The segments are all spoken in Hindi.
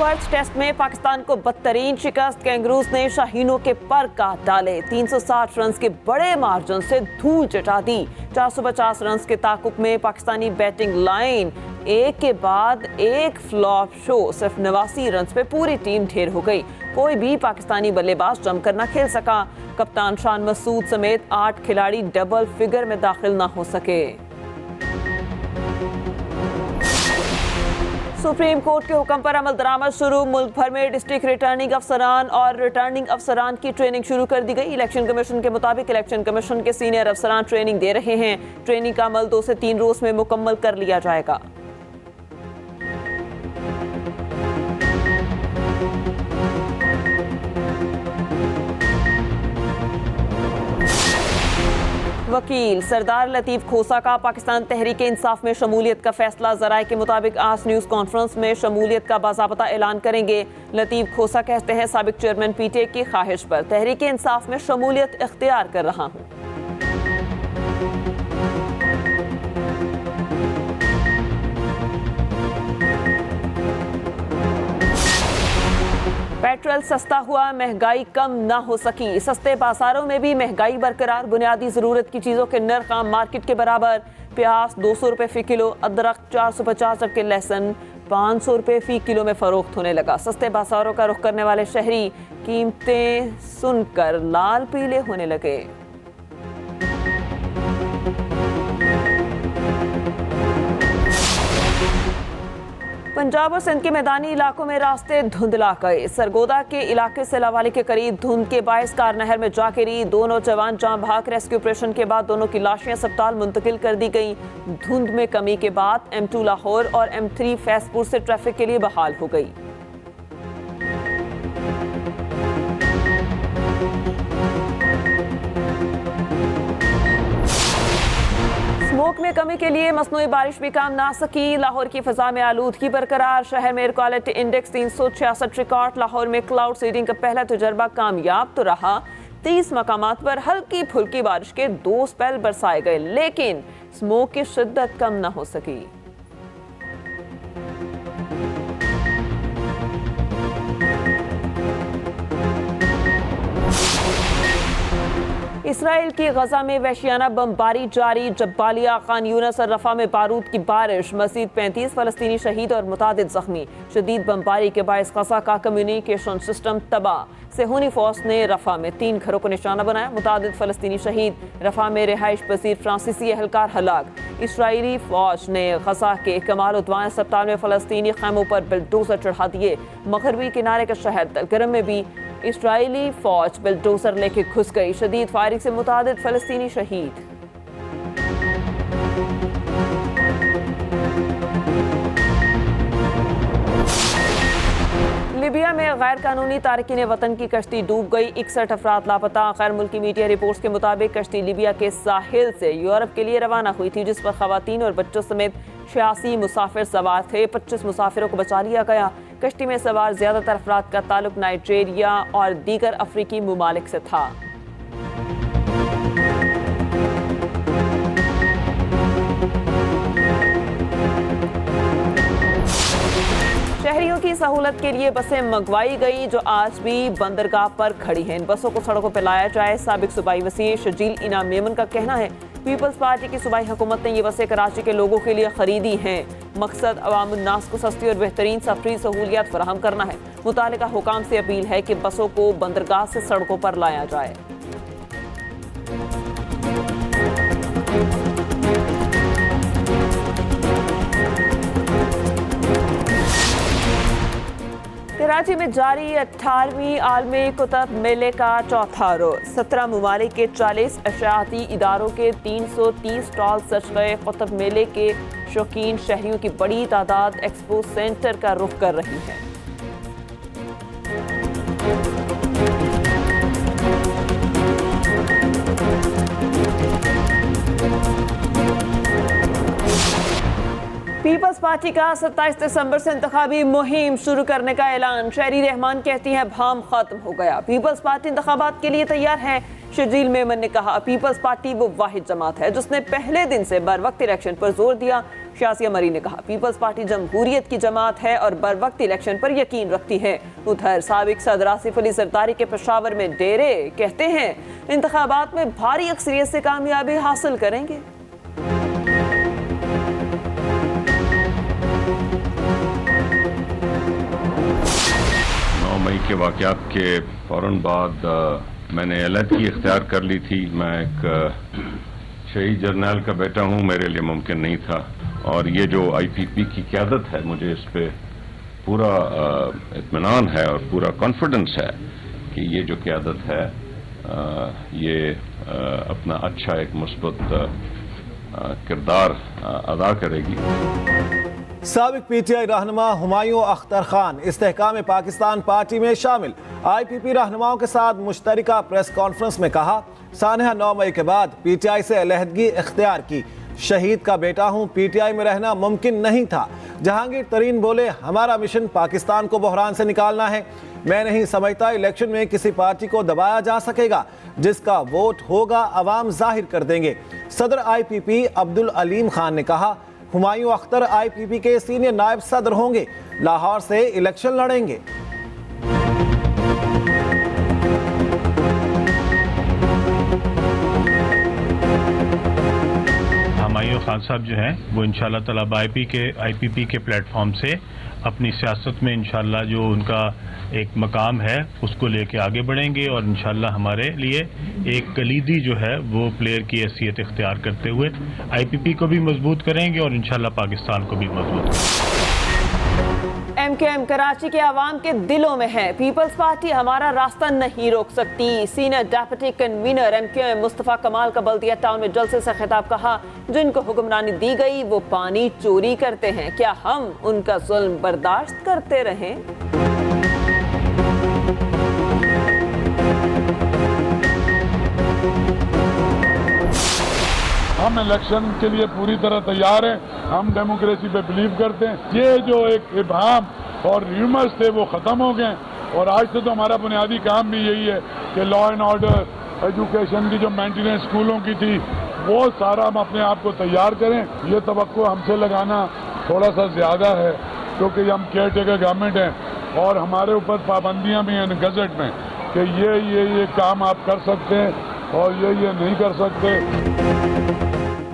पर्थ टेस्ट में पाकिस्तान को बदतरीन शिकस्त। कैंगरूज ने शाहीनों के पर काट डाले। 360 रन के बड़े मार्जिन से धूल चटा दी। 450 रन के ताकुब में पाकिस्तानी बैटिंग लाइन एक के बाद एक फ्लॉप शो। सिर्फ 89 रन पे पूरी टीम ढेर हो गई। कोई भी पाकिस्तानी बल्लेबाज जमकर न खेल सका। कप्तान शान मसूद समेत 8 खिलाड़ी डबल फिगर में दाखिल न हो सके। सुप्रीम कोर्ट के हुक्म पर अमल दरामद शुरू। मुल्क भर में डिस्ट्रिक्ट रिटर्निंग अफसरान और रिटर्निंग अफसरान की ट्रेनिंग शुरू कर दी गई। इलेक्शन कमीशन के मुताबिक इलेक्शन कमीशन के सीनियर अफसरान ट्रेनिंग दे रहे हैं। ट्रेनिंग का अमल 2 से 3 रोज में मुकम्मल कर लिया जाएगा। वकील सरदार लतीफ खोसा का पाकिस्तान तहरीक इंसाफ में शमूलियत का फैसला। ज़राए के मुताबिक आज न्यूज़ कॉन्फ्रेंस में शमूलियत का बाज़ाब्ता ऐलान करेंगे। लतीफ खोसा कहते हैं, साबिक चेयरमैन पीटीए की ख्वाहिश पर तहरीक इंसाफ में शमूलियत इख्तियार कर रहा हूँ। पेट्रोल सस्ता हुआ, महंगाई कम ना हो सकी। सस्ते बाजारों में भी महंगाई बरकरार। बुनियादी ज़रूरत की चीज़ों के नर्ख आम मार्केट के बराबर। प्याज 200 रुपये फ़ी किलो, अदरक 450, जबकि लहसुन 500 रुपये फ़ी किलो में फ़रोख्त होने लगा। सस्ते बाजारों का रुख करने वाले शहरी कीमतें सुनकर लाल पीले होने लगे। पंजाब और सिंध के मैदानी इलाकों में रास्ते धुंधला गए। सरगोदा के इलाके से लावाली के करीब धुंध के बायस कार नहर में जा गिरी। 2 नौजवान जान भाग। रेस्क्यू ऑपरेशन के बाद दोनों की लाशें अस्पताल मुंतकिल कर दी गई। धुंध में कमी के बाद M2 लाहौर और M3 फैसपुर से ट्रैफिक के लिए बहाल हो गई। स्मोक में कमी के लिए मसनूई बारिश भी काम ना सकी। लाहौर की फजा में आलूदगी बरकरार। शहर में air quality index 366 record. Lahore में क्लाउड सीडिंग का पहला तजर्बा कामयाब तो रहा। 30 मकामात पर हल्की फुल्की बारिश के 2 स्पेल बरसाए गए, लेकिन स्मोक की शिद्दत कम ना हो सकी। इसराइल की गजा में वहशियाना बमबारी जारी। जब्बालिया, खान यूनस और रफा में बारूद की बारिश। मजीद 35 फलस्तीनी शहीद और मुतादिद जख्मी। शदीद बमबारी के बायस गजा का कम्युनिकेशन सिस्टम तबाह। सेहूनी फौज ने रफा में 3 घरों को निशाना बनाया। मुतादिद फलस्तीनी शहीद। रफा में रिहाइश पजीर फ्रांसीसी एहलकार हलाक। इसराइली फौज ने गजा के कमाल उद्वान अस्पताल में फलस्तीनी खैमों पर बिल्डोजर चढ़ा दिए। मगरबी किनारे के शहर दलगरम में भी इसराइली फौज बिल्डोजर लेके घुस गई। शदीद फायरिंग से मुतादिद फलस्तीनी शहीद। लीबिया में गैर कानूनी तारकीन वतन की कश्ती डूब गई। 61 अफराद लापता। गैर मुल्की मीडिया रिपोर्ट्स के मुताबिक कश्ती लीबिया के साहिल से यूरोप के लिए रवाना हुई थी, जिस पर खवातीन और बच्चों समेत 86 मुसाफिर सवार थे। 25 मुसाफिरों को बचा लिया गया। कश्ती में सवार ज्यादातर अफराद का ताल्लुक नाइजीरिया और दीगर अफ्रीकी मुमालिक से था। शहरियों की सहूलत के लिए बसें मंगवाई गई, जो आज भी बंदरगाह पर खड़ी हैं। इन बसों को सड़कों पर लाया जाए। साबिक सूबाई वज़ीर शजील इनाम मेमन का कहना है, पीपल्स पार्टी की सूबाई हुकूमत ने ये बसें कराची के लोगों के लिए खरीदी हैं। मकसद अवाम उन्नास को सस्ती और बेहतरीन सफरी सहूलियात फराहम करना है। मुतालिका हुकाम से अपील है कि बसों को बंदरगाह से सड़कों पर लाया जाए। कराची में जारी 18वीं आलमी कुतुब मेले का चौथा रोज। 17 ममालिक के 40 अशाती इदारों के 330 स्टॉल सज गए। कुतुब मेले के शौकीन शहरियों की बड़ी तादाद एक्सपो सेंटर का रुख कर रही है। पीपल्स पार्टी का 27 दिसंबर से इंतखाबी मुहिम शुरू करने का ऐलान। शहरी रहमान कहती हैं भाम खत्म हो गया, पीपल्स पार्टी इंतखाबात के लिए तैयार है। शर्जील मेमन ने कहा पीपल्स पार्टी वो वाहिद जमात है जिसने पहले दिन से बर वक्त इलेक्शन पर जोर दिया। शासिया मरी ने कहा पीपल्स पार्टी जमहूरियत की जमात है और बर वक्त इलेक्शन पर यकीन रखती है। उधर साबिक सदर आसिफ अली जरदारी के पेशावर में डेरे कहते हैं इंतखाबात में भारी अक्सरियत से कामयाबी हासिल करेंगे। 9 मई के वाक़यात के फ़ौरन बाद मैंने अलहदगी इख्तियार कर ली थी। मैं एक शहीद जर्नैल का बेटा हूँ, मेरे लिए मुमकिन नहीं था। और ये जो IPP की क़यादत है, मुझे इस पर पूरा इत्मीनान है और पूरा कॉन्फिडेंस है कि ये जो क़यादत है ये अपना अच्छा एक मुस्बत किरदार अदा करेगी। साबिक PTI रहनुमा हुमायूं अख्तर खान इस्तेहकाम पाकिस्तान पार्टी में शामिल। IPP रहनुमाओं के साथ मुश्तरका प्रेस कॉन्फ्रेंस में कहा सानहा 9 मई के बाद PTI से अलहदगी इख्तियार की। शहीद का बेटा हूँ, PTI में रहना मुमकिन नहीं था। जहांगीर तरीन बोले हमारा मिशन पाकिस्तान को बहरान से निकालना है। मैं नहीं समझता इलेक्शन में किसी पार्टी को दबाया जा सकेगा। जिसका वोट होगा अवाम जाहिर कर देंगे। सदर IPP अब्दुल अलीम खान ने कहा हुमायूं अख्तर IPP के सीनियर नायब सदर होंगे, लाहौर से इलेक्शन लड़ेंगे। हुमायूं खान साहब जो हैं वो इंशाल्लाह ताला IPP के प्लेटफॉर्म से अपनी सियासत में इंशाल्लाह जो उनका एक मकाम है उसको लेके आगे बढ़ेंगे और इंशाल्लाह हमारे लिए एक कलीदी जो है वो प्लेयर की हैसियत इख्तियार करते हुए IPP को भी मजबूत करेंगे और इंशाल्लाह पाकिस्तान को भी मजबूत करेंगे। MKM कराची के आवाम के दिलों में है, पीपल्स पार्टी हमारा रास्ता नहीं रोक सकती। Senior deputy convener MKM Mustafa कमाल का बल्दिया टाउन में जलसे से खिताब कहा जिनको हुक्मरानी दी गई वो पानी चोरी करते हैं, क्या हम उनका जुल्म बर्दाश्त करते रहें? हम इलेक्शन के लिए पूरी तरह तैयार हैं। हम डेमोक्रेसी पे बिलीव करते हैं। ये जो एक इबाम और र्यूमर्स थे वो ख़त्म हो गए और आज से तो हमारा बुनियादी काम भी यही है कि लॉ एंड ऑर्डर, एजुकेशन की जो मेंटेनेंस स्कूलों की थी वो सारा हम अपने आप को तैयार करें। ये तवक्को हमसे लगाना थोड़ा सा ज़्यादा है क्योंकि हम केयर टेकर गवर्नमेंट हैं और हमारे ऊपर पाबंदियाँ भी हैं गजट में कि ये काम आप कर सकते हैं और ये नहीं कर सकते।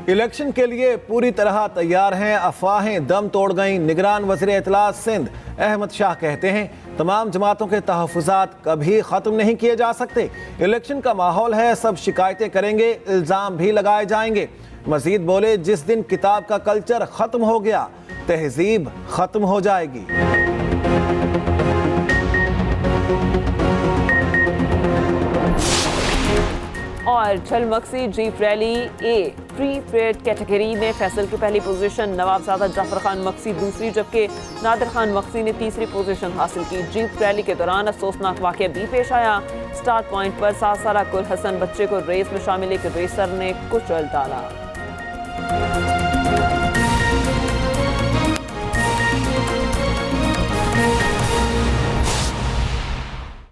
इलेक्शन के लिए पूरी तरह तैयार हैं, अफवाहें दम तोड़ गईं। निगरान वज़ीर इत्तलात सिंध अहमद शाह कहते हैं तमाम जमातों के तहफ़्फ़ुज़ात कभी ख़त्म नहीं किए जा सकते। इलेक्शन का माहौल है, सब शिकायतें करेंगे, इल्ज़ाम भी लगाए जाएंगे। मज़ीद बोले जिस दिन किताब का कल्चर ख़त्म हो गया तहज़ीब ख़त्म हो जाएगी। और छलमक्सी जीप रैली ए प्री परेड कैटेगरी में फैसल की पहली पोजीशन, नवाबजादा जाफर खान मक्सी दूसरी जबकि नादिर खान मक्सी ने तीसरी पोजीशन हासिल की। जीप रैली के दौरान अफसोसनाक वाक़या भी पेश आया। स्टार्ट पॉइंट पर सासारा कुल हसन बच्चे को रेस में शामिल एक रेसर ने कुचल डाला।